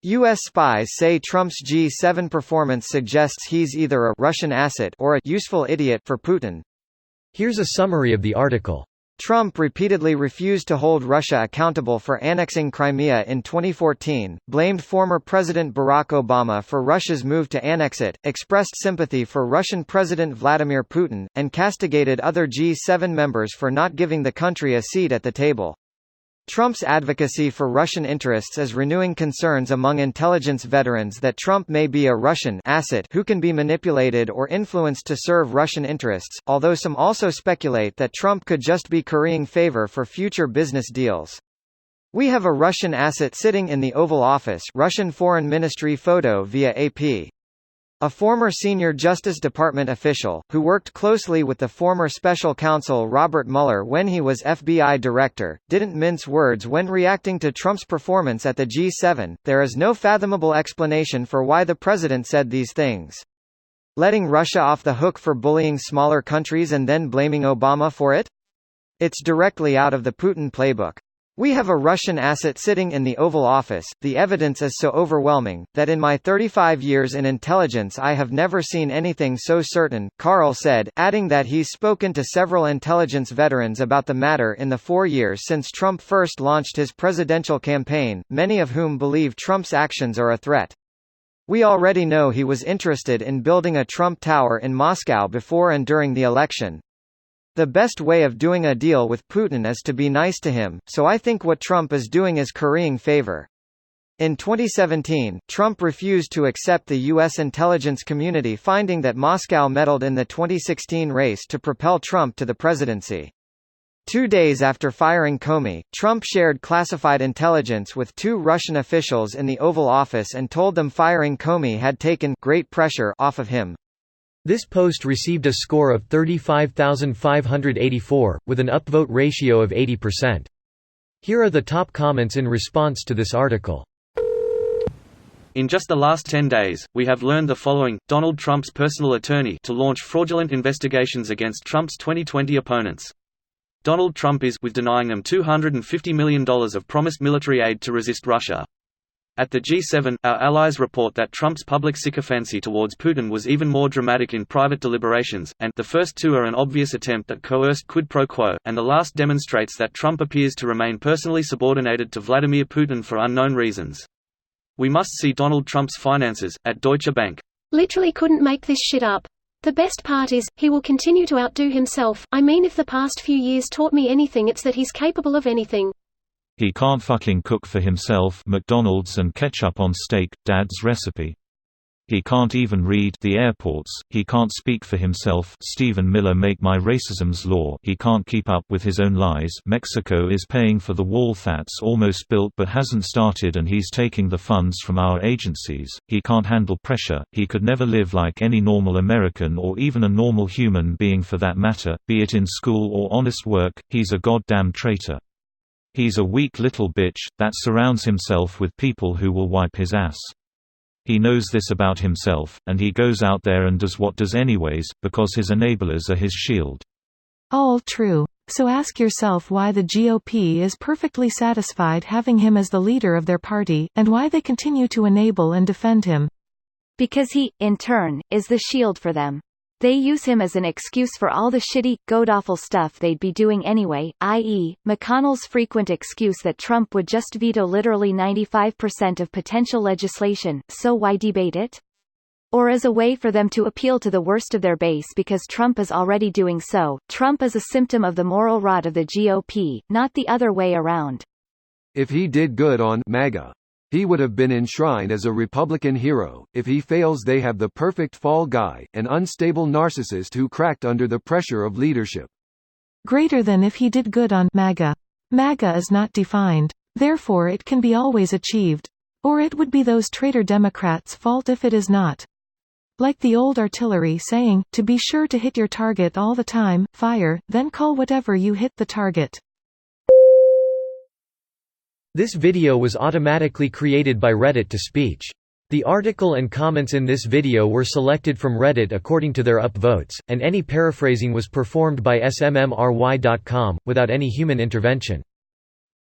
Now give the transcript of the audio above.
U.S. spies say Trump's G7 performance suggests he's either a Russian asset or a useful idiot for Putin. Here's a summary of the article. Trump repeatedly refused to hold Russia accountable for annexing Crimea in 2014, blamed former President Barack Obama for Russia's move to annex it, expressed sympathy for Russian President Vladimir Putin, and castigated other G7 members for not giving the country a seat at the table. Trump's advocacy for Russian interests is renewing concerns among intelligence veterans that Trump may be a Russian asset who can be manipulated or influenced to serve Russian interests, although some also speculate that Trump could just be currying favor for future business deals. "We have a Russian asset sitting in the Oval Office," Russian Foreign Ministry photo via AP. A former senior Justice Department official, who worked closely with the former special counsel Robert Mueller when he was FBI director, didn't mince words when reacting to Trump's performance at the G7. There is no fathomable explanation for why the president said these things. Letting Russia off the hook for bullying smaller countries and then blaming Obama for it? It's directly out of the Putin playbook. "We have a Russian asset sitting in the Oval Office. The evidence is so overwhelming, that in my 35 years in intelligence I have never seen anything so certain," Karl said, adding that he's spoken to several intelligence veterans about the matter in the 4 years since Trump first launched his presidential campaign, many of whom believe Trump's actions are a threat. "We already know he was interested in building a Trump Tower in Moscow before and during the election. The best way of doing a deal with Putin is to be nice to him, so I think what Trump is doing is currying favor." In 2017, Trump refused to accept the U.S. intelligence community finding that Moscow meddled in the 2016 race to propel Trump to the presidency. 2 days after firing Comey, Trump shared classified intelligence with 2 Russian officials in the Oval Office and told them firing Comey had taken great pressure off of him. This post received a score of 35,584, with an upvote ratio of 80%. Here are the top comments in response to this article. In just the last 10 days, we have learned the following: Donald Trump's personal attorney to launch fraudulent investigations against Trump's 2020 opponents. Donald Trump is with denying them $250 million of promised military aid to resist Russia. At the G7, our allies report that Trump's public sycophancy towards Putin was even more dramatic in private deliberations, and the first 2 are an obvious attempt at coerced quid pro quo, and the last demonstrates that Trump appears to remain personally subordinated to Vladimir Putin for unknown reasons. We must see Donald Trump's finances, at Deutsche Bank. Literally couldn't make this shit up. The best part is, he will continue to outdo himself. I mean, if the past few years taught me anything, it's that he's capable of anything. He can't fucking cook for himself. McDonald's and ketchup on steak, Dad's recipe. He can't even read The Airports. He can't speak for himself. Stephen Miller Make My Racism's Law. He can't keep up with his own lies. Mexico is paying for the wall that's almost built but hasn't started, and he's taking the funds from our agencies. He can't handle pressure. He could never live like any normal American or even a normal human being for that matter, be it in school or honest work. He's a goddamn traitor. He's a weak little bitch, that surrounds himself with people who will wipe his ass. He knows this about himself, and he goes out there and does what does anyways, because his enablers are his shield. All true. So ask yourself why the GOP is perfectly satisfied having him as the leader of their party, and why they continue to enable and defend him. Because he, in turn, is the shield for them. They use him as an excuse for all the shitty, god-awful stuff they'd be doing anyway, i.e., McConnell's frequent excuse that Trump would just veto literally 95% of potential legislation, so why debate it? Or as a way for them to appeal to the worst of their base because Trump is already doing so. Trump is a symptom of the moral rot of the GOP, not the other way around. If he did good on MAGA, he would have been enshrined as a Republican hero. If he fails, they have the perfect fall guy, an unstable narcissist who cracked under the pressure of leadership. Greater than if he did good on MAGA. MAGA is not defined. Therefore it can be always achieved. Or it would be those traitor Democrats' fault if it is not. Like the old artillery saying, to be sure to hit your target all the time, fire, then call whatever you hit the target. This video was automatically created by Reddit to speech. The article and comments in this video were selected from Reddit according to their upvotes, and any paraphrasing was performed by smmry.com, without any human intervention.